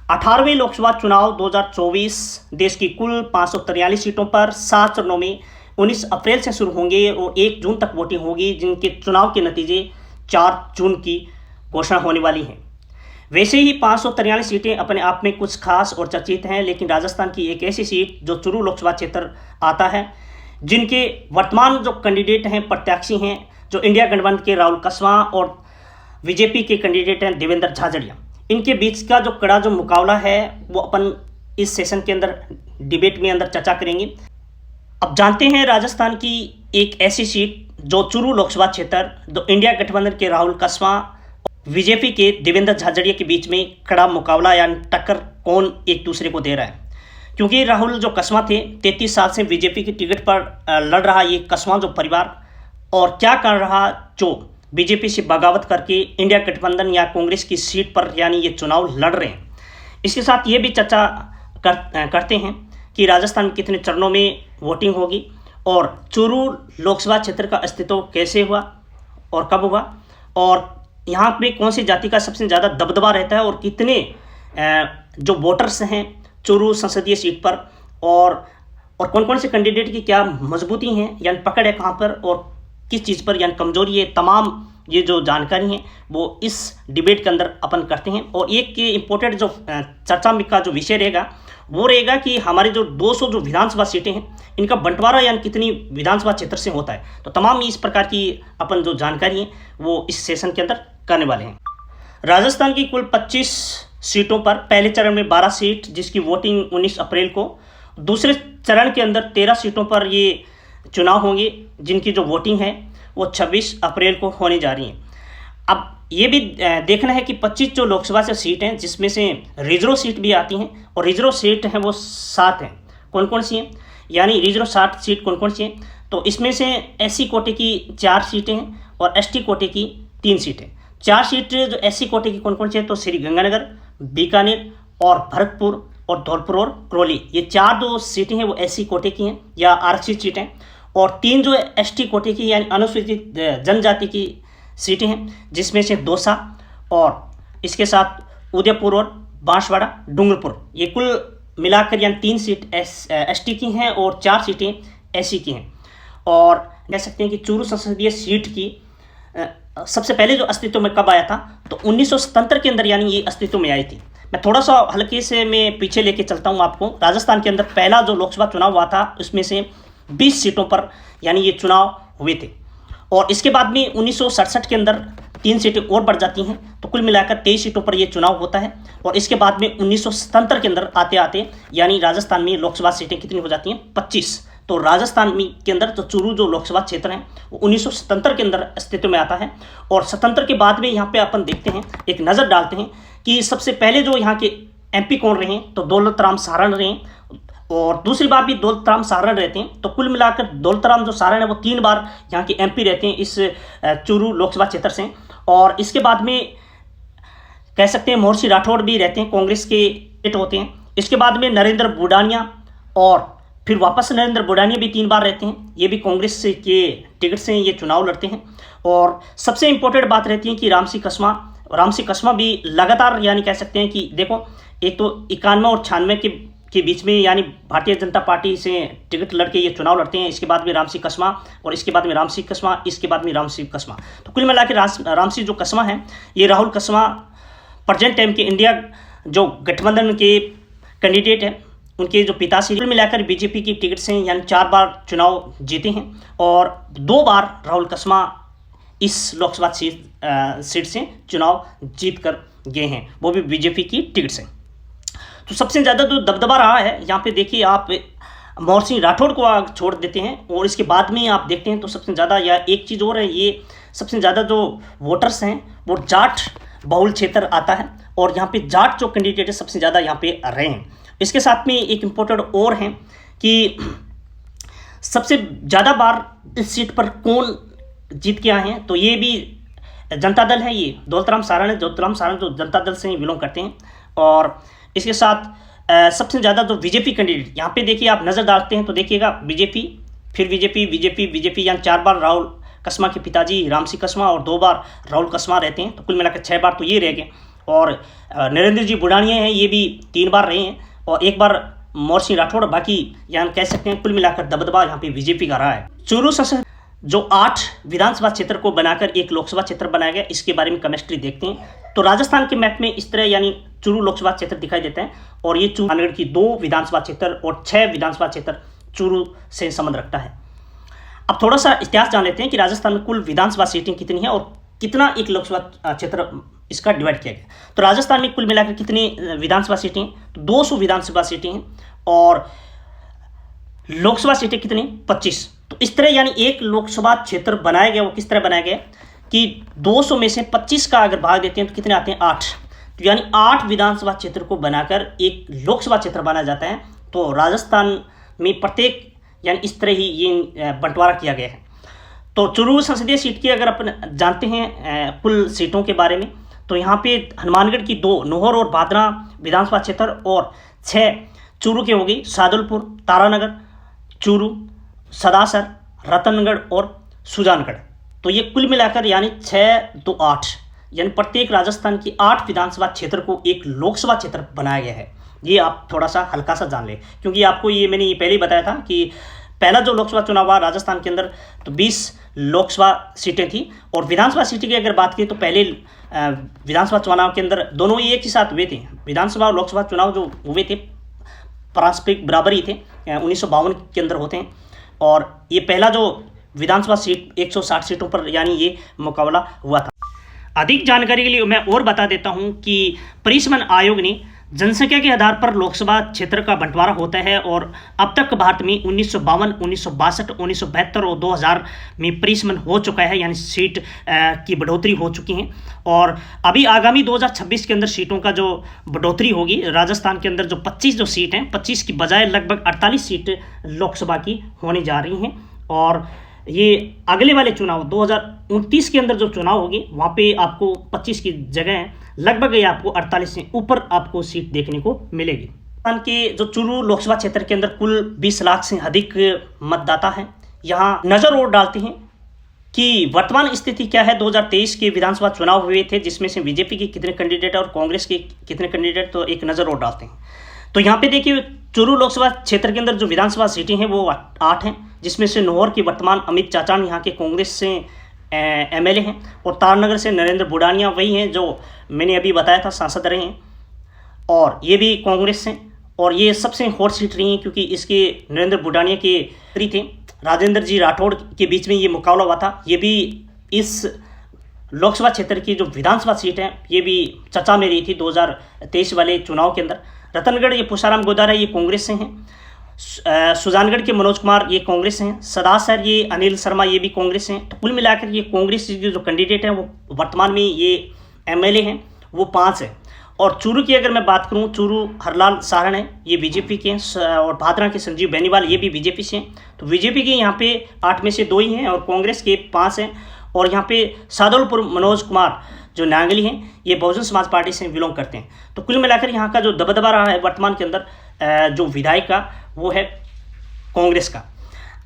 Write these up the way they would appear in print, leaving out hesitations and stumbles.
18वें लोकसभा चुनाव 2024 देश की कुल 543 सीटों पर 7 चरणों में 19 अप्रैल से शुरू होंगे और 1 जून तक वोटिंग होगी, जिनके चुनाव के नतीजे 4 जून की घोषणा होने वाली हैं। वैसे ही 543 सीटें अपने आप में कुछ खास और चर्चित हैं, लेकिन राजस्थान की एक ऐसी सीट जो चुरू लोकसभा क्षेत्र आता है, जिनके वर्तमान जो कैंडिडेट हैं, प्रत्याशी हैं, जो इंडिया गठबंधन के राहुल कसवां और बीजेपी के कैंडिडेट हैं देवेंद्र झाझड़िया, इनके बीच का जो कड़ा जो मुकाबला है वो अपन इस सेशन के अंदर डिबेट में अंदर चर्चा करेंगे। अब जानते हैं राजस्थान की एक ऐसी सीट जो चुरू लोकसभा क्षेत्र, जो इंडिया गठबंधन के राहुल कसवां बीजेपी के देवेंद्र झाझड़िया के बीच में कड़ा मुकाबला या टक्कर कौन एक दूसरे को दे रहा है। क्योंकि राहुल जो कसवां थे, 33 साल से बीजेपी की टिकट पर लड़ रहा ये कसवां जो परिवार, और क्या कर रहा जो बीजेपी से बगावत करके इंडिया गठबंधन या कांग्रेस की सीट पर यानी ये चुनाव लड़ रहे हैं। इसके साथ ये भी चर्चा करते हैं कि राजस्थान में कितने चरणों में वोटिंग होगी और चुरू लोकसभा क्षेत्र का अस्तित्व कैसे हुआ और कब हुआ, और यहाँ पे कौन सी जाति का सबसे ज़्यादा दबदबा रहता है और कितने जो वोटर्स हैं चुरू संसदीय सीट पर, और कौन कौन से कैंडिडेट की क्या मजबूती हैं यानी पकड़ है कहाँ पर और किस चीज़ पर यानी कमजोरी है। तमाम ये जो जानकारी है वो इस डिबेट के अंदर अपन करते हैं। और एक इम्पोर्टेंट जो चर्चा में का जो विषय रहेगा वो रहेगा कि हमारे जो 200 जो विधानसभा सीटें हैं, इनका बंटवारा यानी कितनी विधानसभा क्षेत्र से होता है। तो तमाम इस प्रकार की अपन जो जानकारी है वो इस सेशन के अंदर करने वाले हैं। राजस्थान की कुल 25 सीटों पर पहले चरण में 12 सीट, जिसकी वोटिंग 19 अप्रैल को, दूसरे चरण के अंदर 13 सीटों पर ये चुनाव होंगे, जिनकी जो वोटिंग है वो 26 अप्रैल को होने जा रही है। अब ये भी देखना है कि 25 जो लोकसभा से सीट हैं, जिसमें से रिजर्व सीट भी आती हैं, और रिजर्व सीट हैं वो 7 हैं। कौन कौन सी हैं यानी रिजर्व 7 सीट कौन कौन सी हैं, तो इसमें से एससी कोटे की 4 सीटें हैं और एसटी कोटे की 3 सीटें। 4 सीट जो एससी कोटे की कौन कौन सी है, तो श्री गंगानगर, बीकानेर और भरतपुर और धौलपुर और करौली, ये 4 जो सीटें हैं वो एससी कोटे की हैं या आरक्षित सीटें, और 3 जो एसटी कोटे की यानी अनुसूचित जनजाति की सीटें हैं, जिसमें से दौसा और इसके साथ उदयपुर और बांसवाड़ा डूंगरपुर, ये कुल मिलाकर यानी 3 सीट एसटी की हैं और 4 सीटें एससी की हैं। और कह सकते हैं कि चुरू संसदीय सीट की सबसे पहले जो अस्तित्व में कब आया था, तो 1977 के अंदर यानी ये अस्तित्व में आई थी। मैं थोड़ा सा हल्के से मैं पीछे लेके चलता हूँ आपको। राजस्थान के अंदर पहला जो लोकसभा चुनाव हुआ था उसमें से 20 सीटों पर यानी ये चुनाव हुए थे, और इसके बाद में 1967 के अंदर 3 सीटें और बढ़ जाती हैं, तो कुल मिलाकर 23 सीटों पर यह चुनाव होता है। और इसके बाद में 1977 के अंदर आते आते यानी राजस्थान में लोकसभा सीटें कितनी हो जाती हैं, 25। तो राजस्थान में के अंदर तो चुरू जो लोकसभा क्षेत्र है वो 1977 के अंदर अस्तित्व में आता है। और 77 के बाद में यहाँ पे अपन देखते हैं, एक नज़र डालते हैं कि सबसे पहले जो यहाँ के एमपी कौन रहे, तो दौलतराम सारण रहे, और दूसरी बार भी दौलतराम सारण रहते हैं। तो कुल मिलाकर दौलतराम जो सारण है वो 3 बार यहाँ के एमपी रहते हैं इस चुरू लोकसभा क्षेत्र से। और इसके बाद में कह सकते हैं मोहर्षि राठौड़ भी रहते हैं, कांग्रेस के टिकट होते हैं। इसके बाद में नरेंद्र बुडानिया, और फिर वापस नरेंद्र बुडानिया भी 3 बार रहते हैं, ये भी कांग्रेस के टिकट से ये चुनाव लड़ते हैं। और सबसे इंपॉर्टेंट बात रहती है कि राम सिंह कसमा भी लगातार यानी कह सकते हैं कि देखो, एक तो 91 और 96 के बीच में यानी भारतीय जनता पार्टी से टिकट लड़के ये चुनाव लड़ते हैं। इसके बाद में राम सिंह कसमा, और इसके बाद में राम सिंह कसमा, इसके बाद में राम सिंह कसमा। तो कुल मिला के राम सिंह जो कसमा है, ये राहुल कसमा प्रेजेंट टाइम के इंडिया जो गठबंधन के कैंडिडेट हैं, उनके जो पिता से। कुल मिलाकर बीजेपी की टिकट से यानी 4 बार चुनाव जीते हैं, और 2 बार राहुल कसमा इस लोकसभा सीट से चुनाव जीत कर गए हैं, वो भी बीजेपी की टिकट से। तो सबसे ज़्यादा जो दबदबा रहा है यहाँ पे देखिए आप, मोहर्षि राठौड़ को आप छोड़ देते हैं, और इसके बाद में आप देखते हैं तो सबसे ज़्यादा, या एक चीज़ और है, ये सबसे ज़्यादा जो वोटर्स हैं वो जाट बहुल क्षेत्र आता है, और यहाँ पे जाट जो कैंडिडेट है सबसे ज़्यादा यहाँ पे रहे हैं। इसके साथ में एक इम्पोर्टेंट और है कि सबसे ज़्यादा बार इस सीट पर कौन जीत के आए हैं, तो ये भी जनता दल है, ये दौलतराम सारण है। दौलतराम सारण जो जनता दल से बिलोंग करते हैं। और इसके साथ सबसे ज़्यादा जो बीजेपी कैंडिडेट यहाँ पे देखिए आप नज़र डालते हैं तो देखिएगा बीजेपी, फिर बीजेपी यानी 4 बार राहुल कसमा के पिताजी राम सिंह कसमा और 2 बार राहुल कसमा रहते हैं, तो कुल मिलाकर 6 बार तो ये रह गए। और नरेंद्र जी बुढ़ानिया हैं, ये भी 3 बार रहे हैं और 1 बार मोहन सिंह राठौड़। बाकी यहाँ कह सकते हैं कुल मिलाकर दबदबा यहाँ पे बीजेपी का रहा है। चूरू संसद जो 8 विधानसभा क्षेत्र को बनाकर एक लोकसभा क्षेत्र बनाया गया, इसके बारे में केमिस्ट्री देखते हैं। तो राजस्थान के मैप में इस तरह यानी चूरू लोकसभा क्षेत्र दिखाई देता है और ये चूरू की 2 विधानसभा क्षेत्र और 6 विधानसभा क्षेत्र चूरू से संबंध रखता है। अब थोड़ा सा इतिहास जान लेते हैं कि राजस्थान में कुल विधानसभा सीटें कितनी हैं और कितना एक लोकसभा क्षेत्र इसका डिवाइड किया गया। तो राजस्थान में कुल मिलाकर कितनी विधानसभा सीटें हैं? तो 200 विधानसभा सीटें हैं और लोकसभा सीटें कितनी? 25। तो इस तरह यानी एक लोकसभा क्षेत्र बनाया गया। वो किस तरह बनाया गया कि 200 में से 25 का अगर भाग देते हैं तो कितने आते हैं? 8। तो यानी 8 विधानसभा क्षेत्र को बनाकर एक लोकसभा क्षेत्र बनाया जाता है। तो राजस्थान में प्रत्येक यानी इस तरह ही ये बंटवारा किया गया है। तो चूरू संसदीय सीट की अगर अपन जानते हैं कुल सीटों के बारे में, तो यहाँ पे हनुमानगढ़ की 2 नोहर और भादरा विधानसभा क्षेत्र और 6 चूरू के हो गई, सादुलपुर, तारानगर, चूरू, सदासर, रतनगढ़ और सुजानगढ़। तो ये कुल मिलाकर यानी 6, 2, 8 यानी प्रत्येक राजस्थान की 8 विधानसभा क्षेत्र को एक लोकसभा क्षेत्र बनाया गया है। ये आप थोड़ा सा हल्का सा जान लें, क्योंकि आपको ये मैंने पहले ही बताया था कि पहला जो लोकसभा चुनाव हुआ राजस्थान के अंदर तो 20 लोकसभा सीटें थी और विधानसभा सीटें की अगर बात करें तो पहले विधानसभा चुनाव के अंदर दोनों ही एक ही साथ हुए थे। विधानसभा और लोकसभा चुनाव जो हुए थे पारस्परिक बराबर ही थे, 1952 के अंदर होते हैं। और ये पहला जो विधानसभा सीट 160 सीटों पर यानी ये मुकाबला हुआ था। अधिक जानकारी के लिए मैं और बता देता हूँ कि परिसमन आयोग ने जनसंख्या के आधार पर लोकसभा क्षेत्र का बंटवारा होता है और अब तक भारत में 1952, 1962, 1972 और 2000 में परिसमन हो चुका है, यानी सीट की बढ़ोतरी हो चुकी है। और अभी आगामी 2026 के अंदर सीटों का जो बढ़ोतरी होगी, राजस्थान के अंदर जो 25 जो सीट हैं, 25 की बजाय लगभग 48 सीट लोकसभा की होने जा रही हैं। और ये अगले वाले चुनाव 2029 के अंदर जो चुनाव होगी वहाँ पे आपको 25 की जगह लगभग ये आपको 48 से ऊपर आपको सीट देखने को मिलेगी। राजस्थान के जो चूरू लोकसभा क्षेत्र के अंदर कुल 20 लाख से अधिक मतदाता हैं। यहाँ नज़र और डालते हैं कि वर्तमान स्थिति क्या है। 2023 के विधानसभा चुनाव हुए थे जिसमें से बीजेपी के कितने कैंडिडेट और कांग्रेस के कितने कैंडिडेट, तो एक नज़र और डालते हैं। तो यहाँ पे देखिए चूरू लोकसभा क्षेत्र के अंदर जो विधानसभा सीटें हैं वो 8 हैं, जिसमें से नोहर की वर्तमान अमित चाचान यहाँ के कांग्रेस से एमएलए हैं और तारनगर से नरेंद्र बुढ़ानिया वही हैं जो मैंने अभी बताया था सांसद रहे हैं और ये भी कांग्रेस से। और ये सबसे हॉट सीट रही हैं क्योंकि इसके नरेंद्र बुढ़ानिया के मंत्री थे राजेंद्र जी राठौड़ के बीच में ये मुकाबला हुआ था। ये भी इस लोकसभा क्षेत्र की जो विधानसभा सीट है ये भी चर्चा में रही थी 2023 वाले चुनाव के अंदर। रतनगढ़ ये पुषाराम गोदारा ये कांग्रेस से हैं, सुजानगढ़ के मनोज कुमार ये कांग्रेस हैं, सदासर ये अनिल शर्मा ये भी कांग्रेस हैं। तो कुल मिलाकर ये कांग्रेस के जो कैंडिडेट हैं वो वर्तमान में ये एमएलए हैं वो 5 हैं। और चूरू की अगर मैं बात करूं, चूरू हरलाल सारण है ये बीजेपी के हैं और भादरा के संजीव बेनीवाल ये भी बीजेपी से हैं। तो बीजेपी के यहाँ पे 8 में से 2 ही हैं और कांग्रेस के 5 हैं। और यहाँ पे सादुलपुर मनोज कुमार जो नांगली हैं ये बहुजन समाज पार्टी से बिलोंग करते हैं। तो कुल मिलाकर यहाँ का जो दबदबा रहा है वर्तमान के अंदर जो विधायक का वो है कांग्रेस का।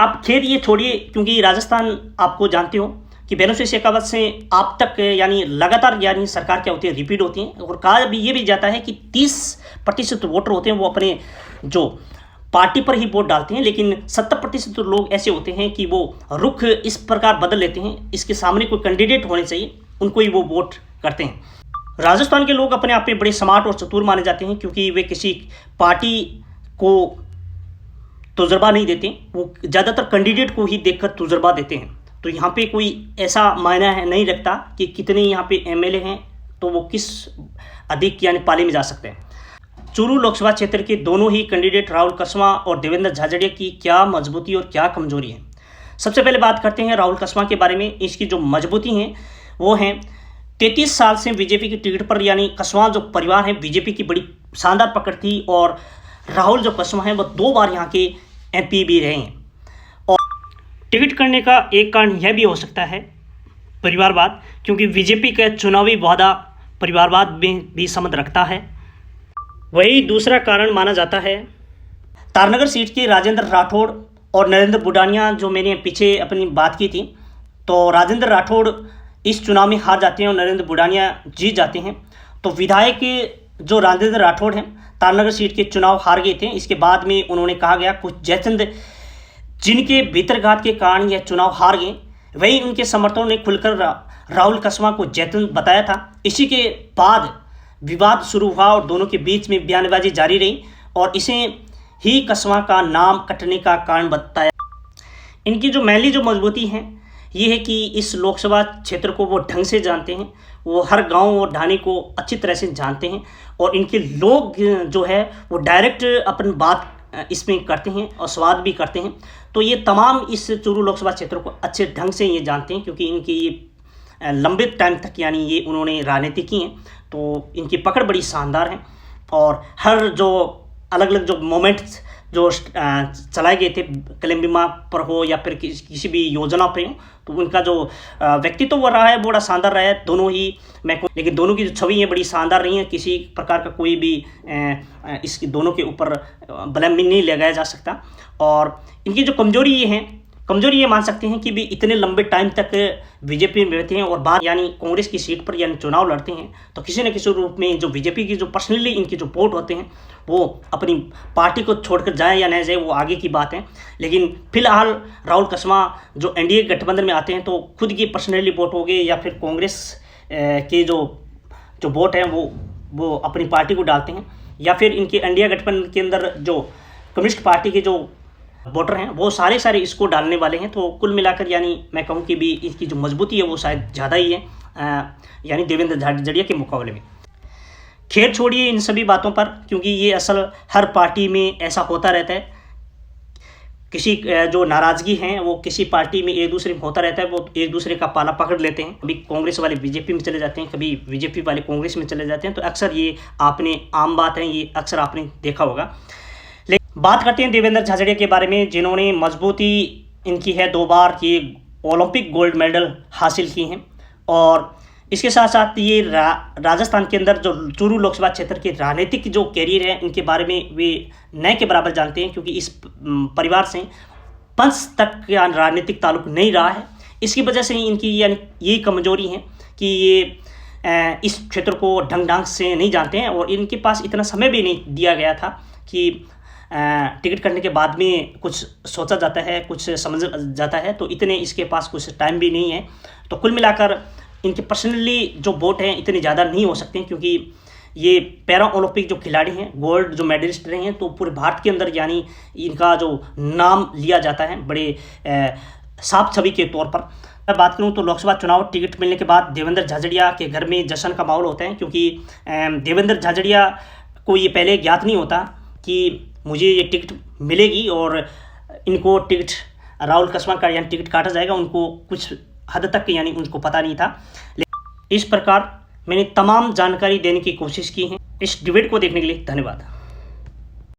अब खैर ये छोड़िए, क्योंकि राजस्थान आपको जानते हो कि बैनों शेखावत से आप तक यानी लगातार यानी सरकार क्या होती है रिपीट होती है। और कहा भी ये भी जाता है कि 30% वोटर होते हैं वो अपने जो पार्टी पर ही वोट डालते हैं, लेकिन 70% लोग ऐसे होते हैं कि वो रुख इस प्रकार बदल लेते हैं, इसके सामने कोई कैंडिडेट होने चाहिए उनको ही वो वोट करते हैं। राजस्थान के लोग अपने आप में बड़े स्मार्ट और चतुर माने जाते हैं क्योंकि वे किसी पार्टी को तजुर्बा नहीं देते, वो ज़्यादातर कैंडिडेट को ही देखकर तजुर्बा देते हैं। तो यहाँ पे कोई ऐसा मायना है नहीं रखता कि कितने यहाँ पे एमएलए हैं तो वो किस अधिक यानी पाले में जा सकते हैं। चूरू लोकसभा क्षेत्र के दोनों ही कैंडिडेट राहुल कसवा और देवेंद्र झाझड़िया की क्या मजबूती और क्या कमजोरी है। सबसे पहले बात करते हैं राहुल कसवा के बारे में। इसकी जो मजबूती हैं वो हैं 33 साल से बीजेपी की टिकट पर यानी कसवा जो परिवार है बीजेपी की बड़ी शानदार पकड़ थी और राहुल जो कसवा हैं वो 2 बार यहाँ के एमपी भी रहे हैं। और टिकट करने का एक कारण यह भी हो सकता है परिवारवाद, क्योंकि बीजेपी का चुनावी वादा परिवारवाद में भी संबंध रखता है। वही दूसरा कारण माना जाता है तारनगर सीट के राजेंद्र राठौड़ और नरेंद्र बुढ़ानिया जो मैंने पीछे अपनी बात की थी। तो राजेंद्र राठौड़ इस चुनाव में हार जाते हैं और नरेंद्र बुढ़ानिया जीत जाते हैं। तो विधायक जो राजेंद्र राठौड़ हैं तालनगर सीट के चुनाव हार गए थे। इसके बाद में उन्होंने कहा गया कुछ जयचंद जिनके भीतरघात के कारण यह चुनाव हार गए, वही उनके समर्थकों ने खुलकर राहुल कसवा को जयचंद बताया था। इसी के बाद विवाद शुरू हुआ और दोनों के बीच में बयानबाजी जारी रही और इसे ही कसवा का नाम कटने का कारण बताया। इनकी जो मेनली जो मजबूती है ये है कि इस लोकसभा क्षेत्र को वो ढंग से जानते हैं, वो हर गांव और ढाणी को अच्छी तरह से जानते हैं और इनके लोग जो है वो डायरेक्ट अपनी बात इसमें करते हैं और स्वाद भी करते हैं। तो ये तमाम इस चूरू लोकसभा क्षेत्र को अच्छे ढंग से ये जानते हैं क्योंकि इनकी ये लंबे टाइम तक यानी ये उन्होंने राजनीति की है, तो इनकी पकड़ बड़ी शानदार है और हर जो अलग अलग जो मोमेंट्स जो चलाए गए थे क्लेम बीमा पर हो या फिर किसी भी योजना पर हो, तो उनका जो व्यक्तित्व वो रहा है बड़ा शानदार रहा है दोनों ही। लेकिन दोनों की जो छवि है बड़ी शानदार रही है, किसी प्रकार का कोई भी इसकी दोनों के ऊपर ब्लेम नहीं लगाया जा सकता। और इनकी जो कमजोरी ये मान सकते हैं कि भी इतने लंबे टाइम तक बीजेपी में रहते हैं और बाद यानी कांग्रेस की सीट पर यानी चुनाव लड़ते हैं, तो किसी न किसी रूप में जो बीजेपी की जो पर्सनली इनके जो वोट होते हैं वो अपनी पार्टी को छोड़कर जाए या नहीं जाए वो आगे की बात है। लेकिन फिलहाल राहुल कसवा जो एनडीए गठबंधन में आते हैं तो खुद की पर्सनली वोट हो गए या फिर कांग्रेस के जो वोट हैं वो अपनी पार्टी को डालते हैं या फिर इनके एनडीए गठबंधन के अंदर जो कम्युनिस्ट पार्टी के जो वोटर हैं वो सारे इसको डालने वाले हैं। तो कुल मिलाकर यानी मैं कहूँ कि भी इसकी जो मजबूती है वो शायद ज़्यादा ही है यानी देवेंद्र झाझड़िया के मुकाबले में। खैर छोड़िए इन सभी बातों पर, क्योंकि ये असल हर पार्टी में ऐसा होता रहता है। किसी जो नाराज़गी हैं वो किसी पार्टी में एक दूसरे में होता रहता है, वो एक दूसरे का पाला पकड़ लेते हैं। कभी कांग्रेस वाले बीजेपी में चले जाते हैं, कभी बीजेपी वाले कांग्रेस में चले जाते हैं। तो अक्सर ये आपने आम बात है, ये अक्सर आपने देखा होगा। बात करते हैं देवेंद्र झाझड़िया के बारे में, जिन्होंने मजबूती इनकी है 2 बार ये ओलंपिक गोल्ड मेडल हासिल की हैं और इसके साथ साथ ये राजस्थान के अंदर जो चूरू लोकसभा क्षेत्र के राजनीतिक जो कैरियर है इनके बारे में वे नए के बराबर जानते हैं, क्योंकि इस परिवार से पंच तक का राजनीतिक ताल्लुक नहीं रहा है। इसकी वजह से इनकी यानी यही कमजोरी है कि ये इस क्षेत्र को ढंग से नहीं जानते हैं और इनके पास इतना समय भी नहीं दिया गया था कि टिकट करने के बाद में कुछ सोचा जाता है, कुछ समझ जाता है, तो इतने इसके पास कुछ टाइम भी नहीं है। तो कुल मिलाकर इनके पर्सनली जो वोट हैं इतने ज़्यादा नहीं हो सकते, क्योंकि ये पैरा ओलंपिक जो खिलाड़ी हैं, गोल्ड जो मेडलिस्ट रहे हैं, तो पूरे भारत के अंदर यानी इनका जो नाम लिया जाता है बड़े साफ छवि के तौर पर। मैं बात करूं तो लोकसभा चुनाव टिकट मिलने के बाद देवेंद्र झाझड़िया के घर में जश्न का माहौल होता है, क्योंकि देवेंद्र झाझड़िया को ये पहले ज्ञात नहीं होता कि मुझे ये टिकट मिलेगी और इनको टिकट राहुल कसवा का यानी टिकट काटा जाएगा, उनको कुछ हद तक यानी उनको पता नहीं था। इस प्रकार मैंने तमाम जानकारी देने की कोशिश की है। इस डिबेट को देखने के लिए धन्यवाद।